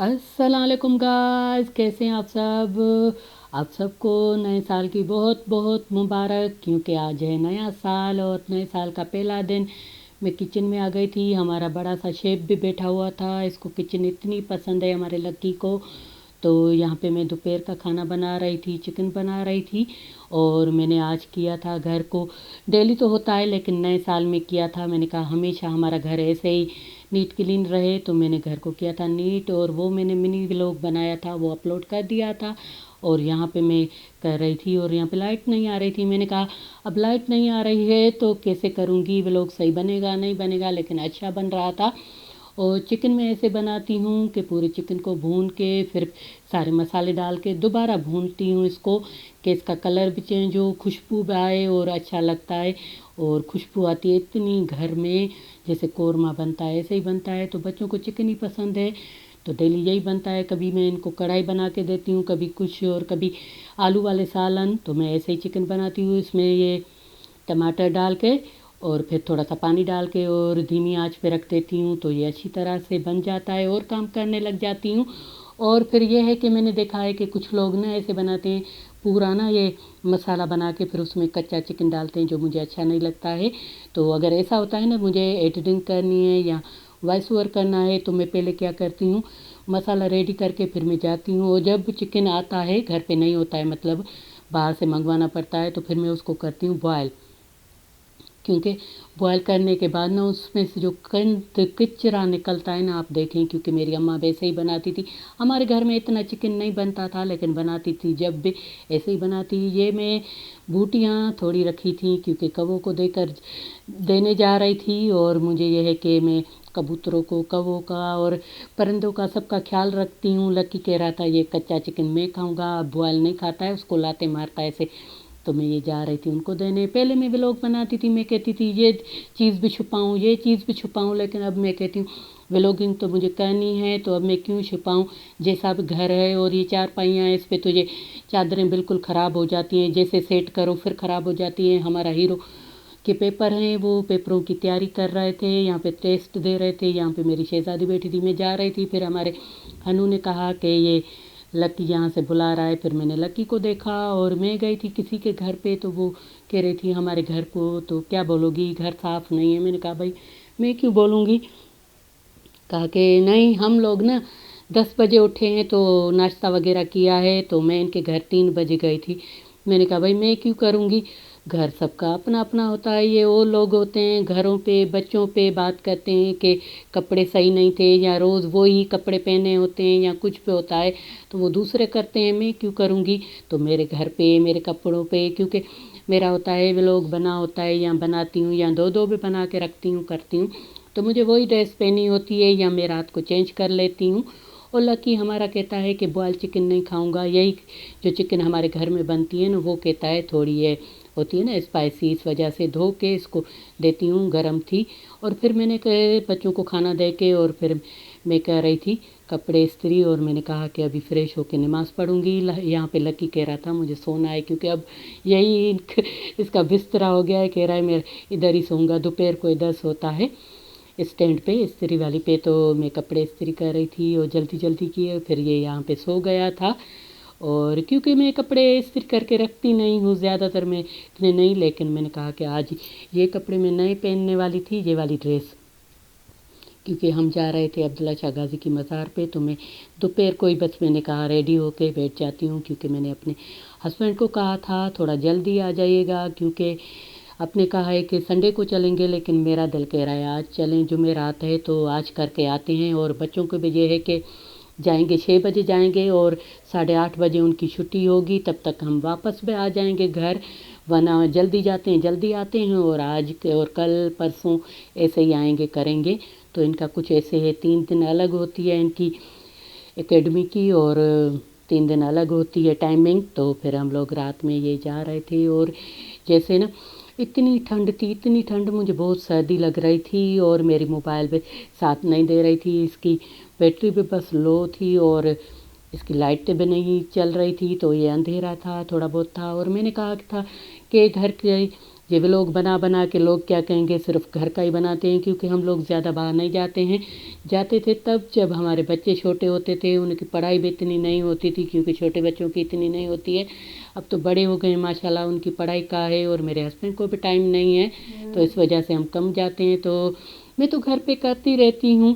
अस्सलाम वालेकुम गाइस, कैसे हैं आप सब। आप सबको नए साल की बहुत बहुत मुबारक, क्योंकि आज है नया साल और नए साल का पहला दिन। मैं किचन में आ गई थी। हमारा बड़ा सा शेफ़ भी बैठा हुआ था। इसको किचन इतनी पसंद है हमारे लक्की को। तो यहाँ पे मैं दोपहर का खाना बना रही थी, चिकन बना रही थी। और मैंने आज किया था घर को, डेली तो होता है लेकिन नए साल में किया था। मैंने कहा हमेशा हमारा घर ऐसे ही नीट क्लीन रहे, तो मैंने घर को किया था नीट। और वो मैंने मिनी व्लॉग बनाया था, वो अपलोड कर दिया था। और यहाँ पे मैं कर रही थी और यहाँ पे लाइट नहीं आ रही थी। मैंने कहा अब लाइट नहीं आ रही है तो कैसे करूँगी व्लॉग, सही बनेगा नहीं बनेगा, लेकिन अच्छा बन रहा था। और चिकन मैं ऐसे बनाती हूँ कि पूरे चिकन को भून के फिर सारे मसाले डाल के दोबारा भूनती हूँ इसको, कि इसका कलर भी चेंज हो, खुशबू भी आए और अच्छा लगता है। और खुशबू आती है इतनी घर में, जैसे कोरमा बनता है ऐसे ही बनता है। तो बच्चों को चिकन ही पसंद है, तो डेली यही बनता है। कभी मैं इनको कढ़ाई बना के देती हूँ, कभी कुछ, और कभी आलू वाले सालन। तो मैं ऐसे ही चिकन बनाती हूँ, इसमें ये टमाटर डाल के और फिर थोड़ा सा पानी डाल के और धीमी आंच पे रख देती हूँ, तो ये अच्छी तरह से बन जाता है और काम करने लग जाती हूँ। और फिर ये है कि मैंने देखा है कि कुछ लोग ना ऐसे बनाते हैं, पूरा ना ये मसाला बना के फिर उसमें कच्चा चिकन डालते हैं, जो मुझे अच्छा नहीं लगता है। तो अगर ऐसा होता है ना, मुझे एडिटिंग करनी है या वॉइस ओवर करना है, तो मैं पहले क्या करती हूँ, मसाला रेडी करके फिर मैं जाती हूँ। और जब चिकन आता है, घर पे नहीं होता है, मतलब बाहर से मंगवाना पड़ता है, तो फिर मैं उसको करती हूँ बॉयल। क्योंकि बॉयल करने के बाद ना उसमें से जो कचरा निकलता है ना, आप देखें, क्योंकि मेरी अम्मा वैसे ही बनाती थी। हमारे घर में इतना चिकन नहीं बनता था, लेकिन बनाती थी जब भी ऐसे ही बनाती। ये मैं बूटियाँ थोड़ी रखी थी, क्योंकि कौवों को देकर देने जा रही थी। और मुझे यह है कि मैं कबूतरों को, कौवों का और परिंदों का सबका ख्याल रखती हूँ। लकी कह रहा था ये कच्चा चिकन मैं खाऊंगा, बॉयल नहीं खाता है, उसको लाते मारता है ऐसे। तो मैं ये जा रही थी उनको देने। पहले मैं व्लॉग बनाती थी, मैं कहती थी ये चीज़ भी छुपाऊँ, ये चीज़ भी छुपाऊँ, लेकिन अब मैं कहती हूँ व्लॉगिंग तो मुझे करनी है, तो अब मैं क्यों छुपाऊँ। जैसा भी घर है और ये चारपाइयाँ हैं, इस पर तो ये चादरें बिल्कुल ख़राब हो जाती हैं, जैसे सेट करो फिर ख़राब हो जाती हैं। हमारा हीरो के पेपर हैं, वो पेपरों की तैयारी कर रहे थे, यहाँ पे टेस्ट दे रहे थे। यहाँ पे मेरी शहज़ादी बैठी थी, मैं जा रही थी। फिर हमारे हनू ने कहा कि ये लकी यहाँ से बुला रहा है। फिर मैंने लकी को देखा और मैं गई थी किसी के घर पे, तो वो कह रही थी हमारे घर को तो क्या बोलोगी, घर साफ़ नहीं है। मैंने कहा भाई मैं क्यों बोलूँगी। कहा कि नहीं, हम लोग ना 10 बजे उठे हैं, तो नाश्ता वगैरह किया है, तो मैं इनके घर 3 बजे गई थी। मैंने कहा भाई मैं क्यों करूँगी, घर सबका अपना अपना होता है। ये वो लोग होते हैं घरों पे बच्चों पे बात करते हैं कि कपड़े सही नहीं थे, या रोज़ वो ही कपड़े पहने होते हैं, या कुछ पे होता है, तो वो दूसरे करते हैं, मैं क्यों करूँगी। तो मेरे घर पे मेरे कपड़ों पे, क्योंकि मेरा होता है व्लॉग बना होता है, या बनाती हूँ, या दो दो भी बना के रखती हूँ, करती हूँ, तो मुझे वही ड्रेस पहनी होती है, या मैं रात को चेंज कर लेती हूँ। और लकी हमारा कहता है कि बॉयल चिकन नहीं खाऊंगा, यही जो चिकन हमारे घर में बनती है ना, वो कहता है थोड़ी ये होती है ना स्पाइसी, इस वजह से धो के इसको देती हूँ, गर्म थी। और फिर मैंने बच्चों को खाना दे के और फिर मैं कह रही थी कपड़े इस्त्री, और मैंने कहा कि अभी फ़्रेश होकर नमाज़ पढ़ूंगी। यहाँ पे लकी कह रहा था मुझे सोना है, क्योंकि अब यही इसका बिस्तरा हो गया है। कह रहा है मैं इधर ही सोऊंगा, दोपहर को इधर सोता है स्टैंड पे, इस्त्री वाली पे। तो मैं कपड़े इस्त्री कर रही थी और जल्दी जल्दी किए, फिर ये यहाँ पे सो गया था। और क्योंकि मैं कपड़े इस्त्री करके रखती नहीं हूँ ज़्यादातर, मैं इतने नहीं, लेकिन मैंने कहा कि आज ये कपड़े मैं नए पहनने वाली थी, ये वाली ड्रेस, क्योंकि हम जा रहे थे अब्दुल्ला शाह गाज़ी की मज़ार पे। तो मैं दोपहर को ही बस मैंने कहा रेडी होके बैठ जाती हूँ, क्योंकि मैंने अपने हस्बैंड को कहा था थोड़ा जल्दी आ जाइएगा, क्योंकि आपने कहा है कि संडे को चलेंगे, लेकिन मेरा दिल कह रहा है आज चलें, जुमेरात है तो आज करके आते हैं। और बच्चों को भी ये है कि जाएंगे 6 बजे जाएंगे और 8:30 बजे उनकी छुट्टी होगी, तब तक हम वापस भी आ जाएंगे घर, वरना जल्दी जाते हैं जल्दी आते हैं। और आज और कल परसों ऐसे ही आएंगे करेंगे। तो इनका कुछ ऐसे है, 3 दिन अलग होती है इनकी एकेडमी की, और 3 दिन अलग होती है टाइमिंग। तो फिर हम लोग रात में ये जा रहे थे, और जैसे ना इतनी ठंड थी, इतनी ठंड, मुझे बहुत सर्दी लग रही थी। और मेरी मोबाइल भी साथ नहीं दे रही थी, इसकी बैटरी भी बस लो थी, और इसकी लाइटें भी नहीं चल रही थी, तो ये अंधेरा था थोड़ा बहुत था। और मैंने कहा था कि घर के یہ لوگ بنا بنا کے لوگ کیا کہیں گے صرف گھر کا ہی بناتے ہیں، کیونکہ ہم لوگ زیادہ باہر نہیں جاتے ہیں. جاتے تھے تب جب ہمارے بچے چھوٹے ہوتے تھے، ان کی پڑھائی بھی اتنی نہیں ہوتی تھی، کیونکہ چھوٹے بچوں کی اتنی نہیں ہوتی ہے. اب تو بڑے ہو گئے ماشاءاللہ، ان کی پڑھائی کا ہے اور میرے ہسبینڈ کو بھی ٹائم نہیں ہے، تو اس وجہ سے ہم کم جاتے ہیں. تو میں تو گھر پہ کرتی رہتی ہوں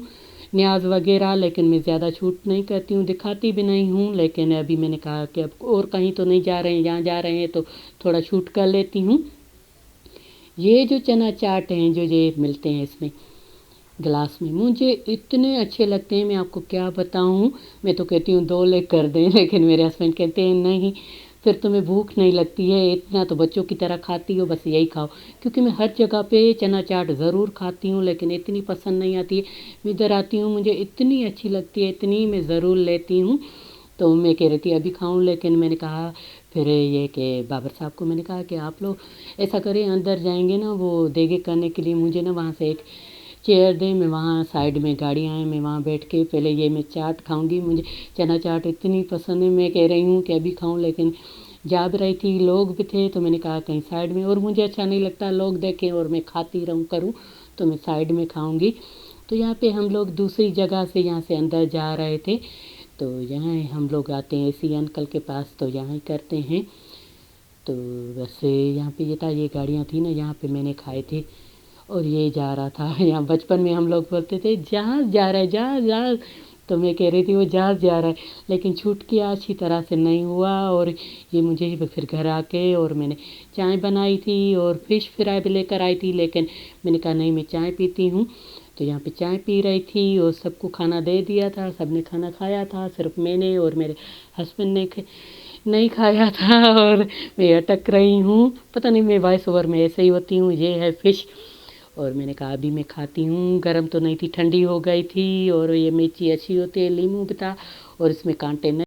نیاز وغیرہ، لیکن میں زیادہ شوٹ نہیں کرتی ہوں، دکھاتی بھی نہیں ہوں. لیکن ابھی میں نے کہا کہ اب اور کہیں تو نہیں جا رہے ہیں، جہاں جا رہے ہیں تو تھوڑا شوٹ کر لیتی ہوں. یہ جو چنا چاٹ ہیں جو یہ ملتے ہیں اس میں گلاس میں، مجھے اتنے اچھے لگتے ہیں، میں آپ کو کیا بتاؤں. میں تو کہتی ہوں 2 لے کر دیں، لیکن میرے ہسبینڈ کہتے ہیں نہیں، پھر تمہیں بھوک نہیں لگتی ہے، اتنا تو بچوں کی طرح کھاتی ہو، بس یہی کھاؤ. کیونکہ میں ہر جگہ پہ چنا چاٹ ضرور کھاتی ہوں، لیکن اتنی پسند نہیں آتی ہے. میں ادھر آتی ہوں، مجھے اتنی اچھی لگتی ہے، اتنی میں ضرور لیتی ہوں. تو میں کہہ رہی تھی ابھی کھاؤں، لیکن میں نے کہا پھر یہ کہ بابر صاحب کو میں نے کہا کہ آپ لوگ ایسا کریں، اندر جائیں گے نا وہ دیگے کرنے کے لیے، مجھے نا وہاں سے ایک چیئر دیں، میں وہاں سائیڈ میں گاڑیاں ہیں، میں وہاں بیٹھ کے پہلے یہ میں چاٹ کھاؤں گی. مجھے چنا چاٹ اتنی پسند ہے، میں کہہ رہی ہوں کہ ابھی کھاؤں، لیکن جا بھی رہی تھی، لوگ بھی تھے، تو میں نے کہا کہیں سائیڈ میں، اور مجھے اچھا نہیں لگتا لوگ دیکھیں اور میں کھاتی کروں، تو میں سائیڈ میں کھاؤں گی. تو یہاں پہ ہم لوگ دوسری جگہ سے یہاں سے اندر جا رہے تھے، تو یہاں ہم لوگ آتے ہیں اسی انکل کے پاس، تو یہاں ہی کرتے ہیں. تو بس یہاں پہ یہ تھا، یہ گاڑیاں تھیں نا، یہاں پہ میں نے کھائے تھے. اور یہ جا رہا تھا، یہاں بچپن میں ہم لوگ بولتے تھے جہاز جا رہا ہے، جہاز جہاز، تو میں کہہ رہی تھی وہ جہاز جا رہا ہے، لیکن چھوٹ کیا اچھی طرح سے نہیں ہوا. اور یہ مجھے پھر گھر آ کے اور میں نے چائے بنائی تھی اور فش فرائی بھی لے کر آئی تھی، لیکن میں نے کہا نہیں میں چائے پیتی ہوں. تو یہاں پہ چائے پی رہی تھی اور سب کو کھانا دے دیا تھا، سب نے کھانا کھایا تھا، صرف میں نے اور میرے ہسبینڈ نے نہیں کھایا تھا. اور میں اٹک رہی ہوں، پتہ نہیں میں وائس اوور میں ایسے ہی ہوتی ہوں. یہ ہے فش، اور میں نے کہا ابھی میں کھاتی ہوں. گرم تو نہیں تھی، ٹھنڈی ہو گئی تھی، اور یہ مرچی اچھی ہوتی ہے، لیموں بھی تھا اور اس میں کانٹے نہیں.